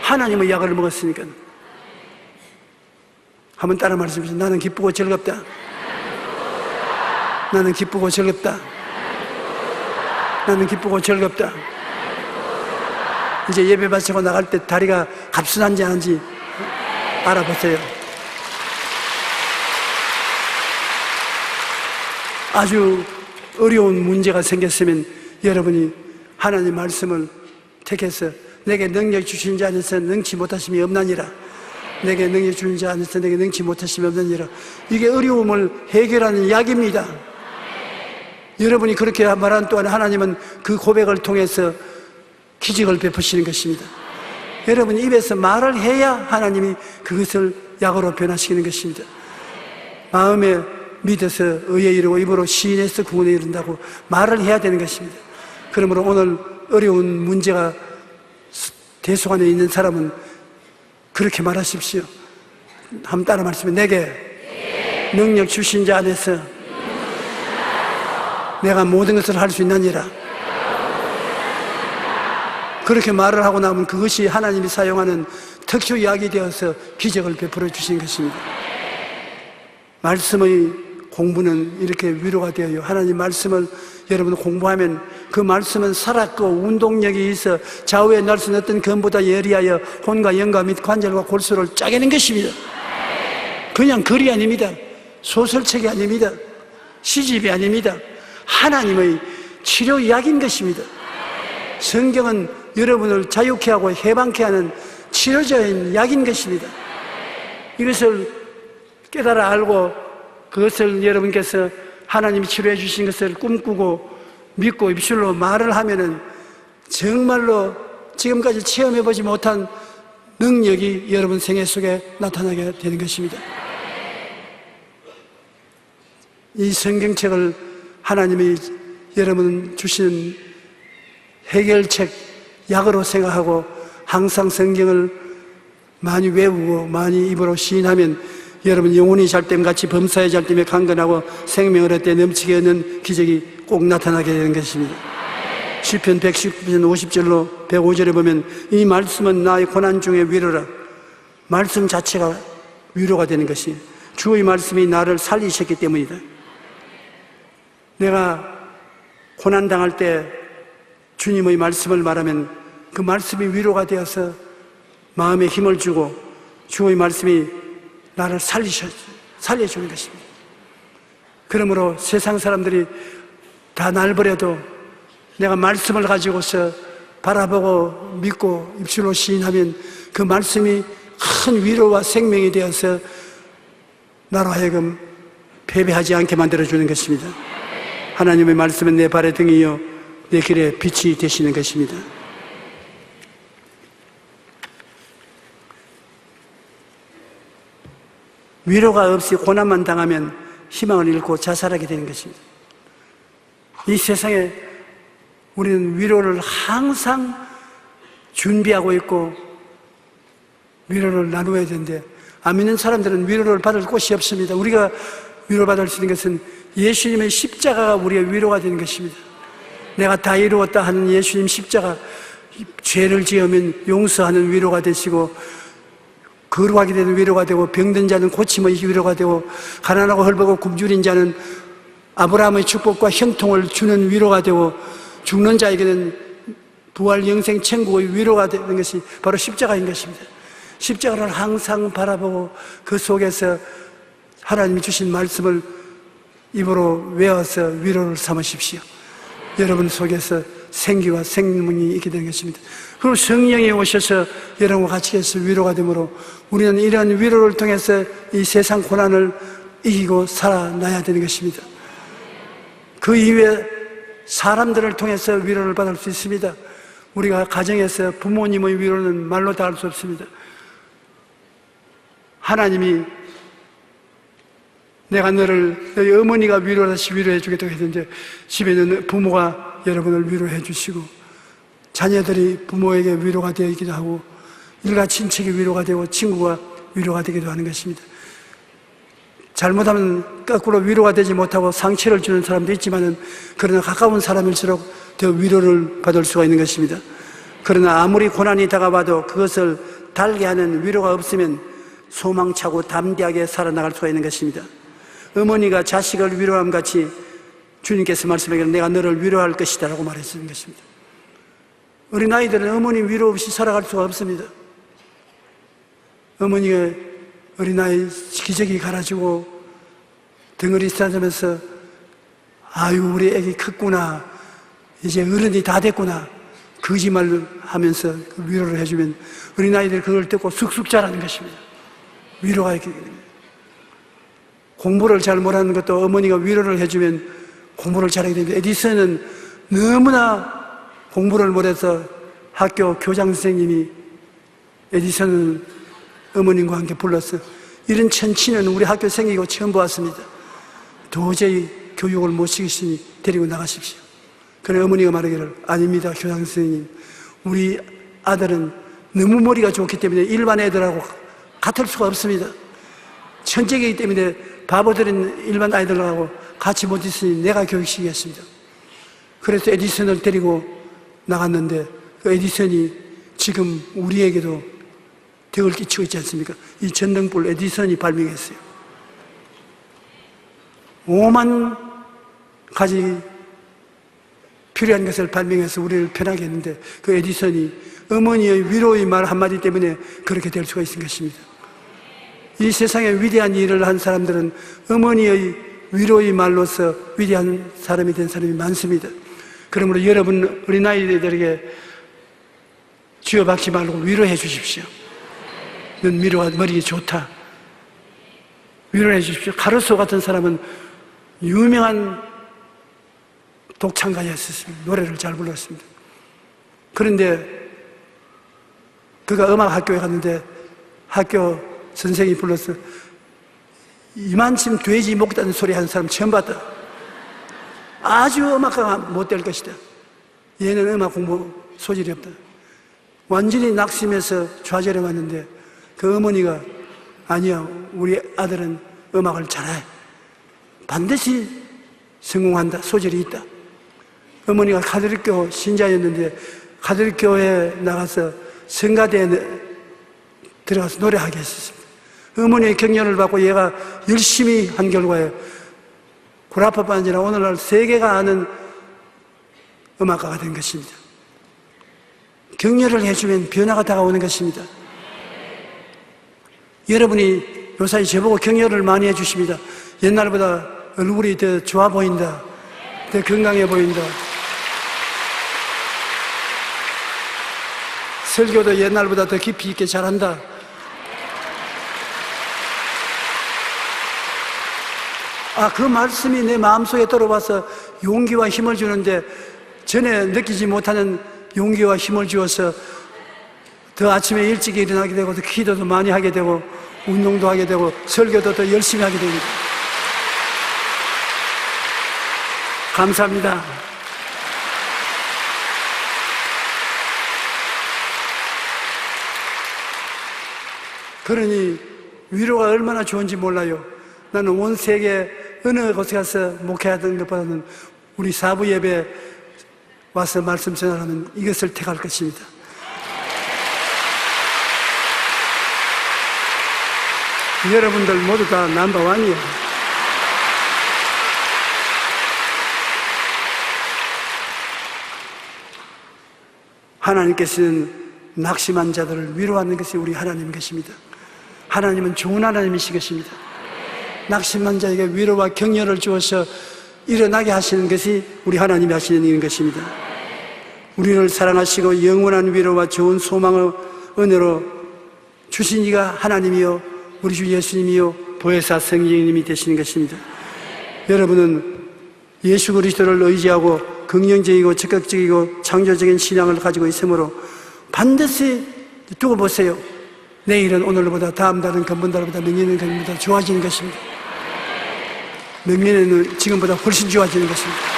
하나님의 약을 먹었으니까. 한번 따라 말씀해주세요. 나는 기쁘고 즐겁다. 나는 기쁘고 즐겁다. 나는 기쁘고 즐겁다. 이제 예배 바치고 나갈 때 다리가 갑순한지 아닌지 알아보세요. 아주 어려운 문제가 생겼으면 여러분이 하나님 말씀을 택해서 내게 능력 주신 자 안에서 능치 못하심이 없나니라. 내게 능력 주신 자 안에서 내게 능치 못하심이 없나니라. 이게 어려움을 해결하는 약입니다. 여러분이 그렇게 말한 동안 하나님은 그 고백을 통해서 기적을 베푸시는 것입니다. 여러분 입에서 말을 해야 하나님이 그것을 약으로 변화시키는 것입니다. 마음에 믿어서 의에 이르고 입으로 시인해서 구원에 이른다고 말을 해야 되는 것입니다. 그러므로 오늘 어려운 문제가 대속안에 있는 사람은 그렇게 말하십시오. 한번 따라 말씀해. 내게 능력 주신 자 안에서 내가 모든 것을 할 수 있느니라. 그렇게 말을 하고 나면 그것이 하나님이 사용하는 특효 약이 되어서 기적을 베풀어 주신 것입니다. 말씀의 공부는 이렇게 위로가 되어요. 하나님 말씀을 여러분 공부하면 그 말씀은 살았고 운동력이 있어 좌우에 날 수 있는 어떤 검보다 예리하여 혼과 영과 및 관절과 골수를 짜게는 것입니다. 그냥 글이 아닙니다. 소설책이 아닙니다. 시집이 아닙니다. 하나님의 치료약인 것입니다. 성경은 여러분을 자유케 하고 해방케 하는 치료자인 약인 것입니다. 이것을 깨달아 알고 그것을 여러분께서 하나님이 치료해 주신 것을 꿈꾸고 믿고 입술로 말을 하면은 정말로 지금까지 체험해보지 못한 능력이 여러분 생애 속에 나타나게 되는 것입니다. 이 성경책을 하나님이 여러분 주신 해결책, 약으로 생각하고 항상 성경을 많이 외우고 많이 입으로 시인하면 여러분 영혼이 잘됨같이 범사의 잘됨에 강건하고 생명을 얻되 넘치게 얻는 기적이 꼭 나타나게 되는 것입니다. 시편 119편 50절로 105절에 보면 이 말씀은 나의 고난 중에 위로라. 말씀 자체가 위로가 되는 것이 주의 말씀이 나를 살리셨기 때문이다. 내가 고난당할 때 주님의 말씀을 말하면 그 말씀이 위로가 되어서 마음에 힘을 주고 주의 말씀이 나를 살려주는 것입니다. 그러므로 세상 사람들이 다 날 버려도 내가 말씀을 가지고서 바라보고 믿고 입술로 시인하면 그 말씀이 큰 위로와 생명이 되어서 나로 하여금 패배하지 않게 만들어주는 것입니다. 하나님의 말씀은 내 발의 등이요 내 길에 빛이 되시는 것입니다. 위로가 없이 고난만 당하면 희망을 잃고 자살하게 되는 것입니다. 이 세상에 우리는 위로를 항상 준비하고 있고 위로를 나누어야 되는데 안 믿는 사람들은 위로를 받을 곳이 없습니다. 우리가 위로받을 수 있는 것은 예수님의 십자가가 우리의 위로가 되는 것입니다. 내가 다 이루었다 하는 예수님 십자가, 죄를 지으면 용서하는 위로가 되시고 거룩하게 되는 위로가 되고 병든 자는 고침의 위로가 되고 가난하고 헐벗고 굶주린 자는 아브라함의 축복과 형통을 주는 위로가 되고 죽는 자에게는 부활 영생 천국의 위로가 되는 것이 바로 십자가인 것입니다. 십자가를 항상 바라보고 그 속에서 하나님이 주신 말씀을 입으로 외워서 위로를 삼으십시오. 여러분 속에서 생기와 생명이 있게 되는 것입니다. 그리고 성령이 오셔서 여러분과 같이 해서 위로가 되므로 우리는 이런 위로를 통해서 이 세상 고난을 이기고 살아나야 되는 것입니다. 그 이후에 사람들을 통해서 위로를 받을 수 있습니다. 우리가 가정에서 부모님의 위로는 말로 다 할 수 없습니다. 하나님이 내가 너희 어머니가 위로하시 위로해 주겠다고 했는데 집에 있는 부모가 여러분을 위로해 주시고 자녀들이 부모에게 위로가 되기도 하고 일가 친척이 위로가 되고 친구가 위로가 되기도 하는 것입니다. 잘못하면 거꾸로 위로가 되지 못하고 상처를 주는 사람도 있지만은 그러나 가까운 사람일수록 더 위로를 받을 수가 있는 것입니다. 그러나 아무리 고난이 다가와도 그것을 달게 하는 위로가 없으면 소망차고 담대하게 살아나갈 수가 있는 것입니다. 어머니가 자식을 위로함 같이 주님께서 말씀하기를 내가 너를 위로할 것이다 라고 말했는 것입니다. 어린아이들은 어머니 위로 없이 살아갈 수가 없습니다. 어머니가 어린아이 기저귀 갈아주고 덩어리 싸주면서 아유 우리 애기 컸구나 이제 어른이 다 됐구나 거짓말을 하면서 위로를 해주면 어린아이들이 그걸 듣고 쑥쑥 자라는 것입니다. 위로가 있게 됩니다. 공부를 잘 못하는 것도 어머니가 위로를 해주면 공부를 잘하게 됩니다. 에디슨은 너무나 공부를 못해서 학교 교장 선생님이 에디슨은 어머님과 함께 불렀어. 이런 천치는 우리 학교 생기고 처음 보았습니다. 도저히 교육을 못 시키시니 데리고 나가십시오. 그래 어머니가 말하기를 아닙니다 교장 선생님, 우리 아들은 너무 머리가 좋기 때문에 일반 애들하고 같을 수가 없습니다. 천재이기 때문에 바보들은 일반 아이들하고 같이 못 있으니 내가 교육시키겠습니다. 그래서 에디슨을 데리고 나갔는데 그 에디슨이 지금 우리에게도 덕을 끼치고 있지 않습니까? 이 전등불 에디슨이 발명했어요. 5만 가지 필요한 것을 발명해서 우리를 편하게 했는데 그 에디슨이 어머니의 위로의 말 한마디 때문에 그렇게 될 수가 있는 것입니다. 이 세상에 위대한 일을 한 사람들은 어머니의 위로의 말로서 위대한 사람이 된 사람이 많습니다. 그러므로 여러분 어린아이들에게 쥐어박지 말고 위로해 주십시오. 넌 위로가 머리에 좋다. 위로해 주십시오. 카루소 같은 사람은 유명한 독창가였습니다. 노래를 잘 불렀습니다. 그런데 그가 음악학교에 갔는데 학교 선생이 불러서 이만큼 돼지 먹다는 소리 하는 사람 처음 봤다. 아주 음악가가 못 될 것이다. 얘는 음악 공부 소질이 없다. 완전히 낙심해서 좌절해 왔는데 그 어머니가 아니야 우리 아들은 음악을 잘해. 반드시 성공한다. 소질이 있다. 어머니가 가톨릭교 신자였는데 가톨릭교회에 나가서 성가대에 들어가서 노래하게 했었습니다. 어머니의 격려를 받고 얘가 열심히 한 결과에 구라파뿐 아니라 오늘날 세계가 아는 음악가가 된 것입니다. 격려를 해주면 변화가 다가오는 것입니다. 여러분이 요사이 저보고 격려를 많이 해주십니다. 옛날보다 얼굴이 더 좋아 보인다. 더 건강해 보인다. 설교도 옛날보다 더 깊이 있게 잘한다. 그 말씀이 내 마음속에 들어와서 용기와 힘을 주는데 전에 느끼지 못하는 용기와 힘을 주어서 더 아침에 일찍 일어나게 되고 더 기도도 많이 하게 되고 운동도 하게 되고 설교도 더 열심히 하게 됩니다. 감사합니다. 그러니 위로가 얼마나 좋은지 몰라요. 나는 온 세계 어느 곳에 가서 목회하던 것보다는 우리 사부 예배 와서 말씀 전하면 이것을 택할 것입니다. 여러분들 모두 다 넘버원이에요. 하나님께서는 낙심한 자들을 위로하는 것이 우리 하나님 것입니다. 하나님은 좋은 하나님이시 것입니다. 낙심한 자에게 위로와 격려를 주어서 일어나게 하시는 것이 우리 하나님이 하시는 일인 것입니다. 우리를 사랑하시고 영원한 위로와 좋은 소망의 은혜로 주신 이가 하나님이요 우리 주 예수님이요 보혜사 성령님이 되시는 것입니다. 여러분은 예수 그리스도를 의지하고 긍정적이고 적극적이고 창조적인 신앙을 가지고 있으므로 반드시 두고 보세요. 내일은 오늘보다, 다음 달은 금번달보다,明年은 금년보다 좋아지는 것입니다.明年은 지금보다 훨씬 좋아지는 것입니다.